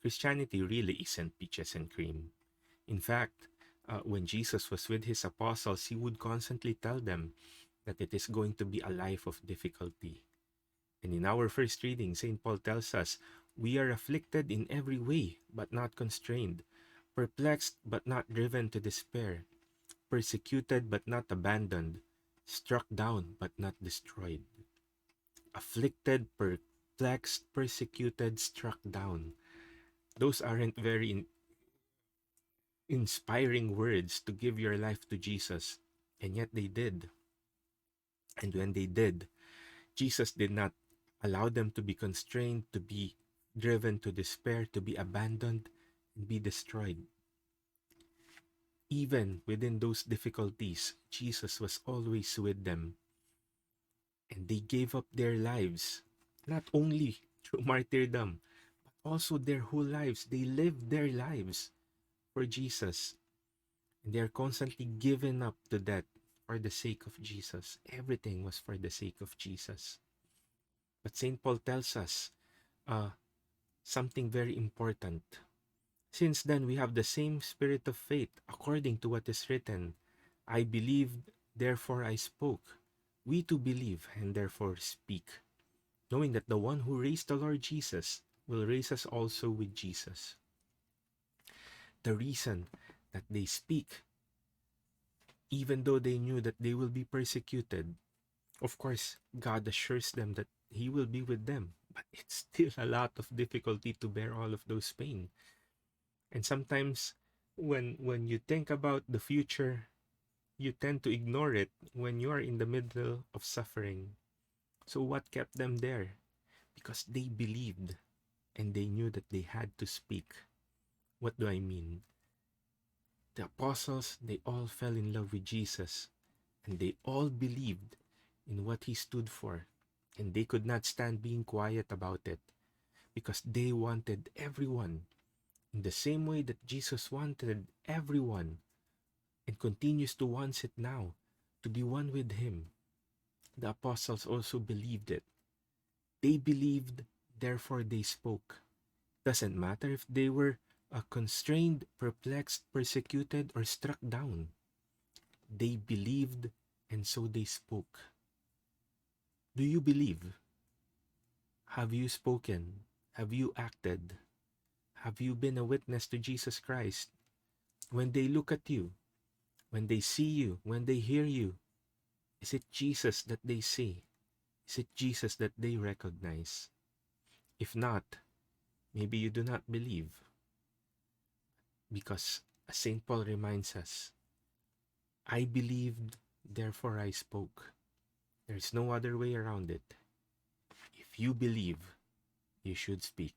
Christianity really isn't peaches and cream. In fact, when Jesus was with his apostles, he would constantly tell them that it is going to be a life of difficulty. And in our first reading, St. Paul tells us, we are afflicted in every way, but not constrained, perplexed, but not driven to despair, persecuted, but not abandoned, struck down, but not destroyed. Afflicted, perplexed, persecuted, struck down. Those aren't very inspiring words to give your life to Jesus, and yet they did. And when they did, Jesus did not allow them to be constrained, to be driven to despair, to be abandoned, and be destroyed. Even within those difficulties, Jesus was always with them, and they gave up their lives, not only through martyrdom, but also their whole lives. They lived their lives for Jesus, and they are constantly given up to that for the sake of Jesus. Everything was for the sake of Jesus. But St. Paul tells us uh, something very important. Since then, we have the same spirit of faith, according to what is written. I believed, therefore I spoke. We too believe and therefore speak, knowing that the one who raised the Lord Jesus will raise us also with Jesus. The reason that they speak, even though they knew that they will be persecuted, of course, God assures them that He will be with them. But it's still a lot of difficulty to bear all of those pain. And sometimes when you think about the future, you tend to ignore it when you are in the middle of suffering. So what kept them there? Because they believed and they knew that they had to speak. What do I mean? The apostles, they all fell in love with Jesus, and they all believed in what he stood for. And they could not stand being quiet about it because they wanted everyone, in the same way that Jesus wanted everyone and continues to want it now, to be one with him. The apostles also believed it. They believed, therefore they spoke. Doesn't matter if they were constrained, perplexed, persecuted, or struck down. They believed, and so they spoke. Do you believe? Have you spoken? Have you acted? Have you been a witness to Jesus Christ? When they look at you, when they see you, when they hear you, is it Jesus that they see? Is it Jesus that they recognize? If not, maybe you do not believe. Because as St. Paul reminds us, I believed, therefore I spoke. There is no other way around it. If you believe, you should speak.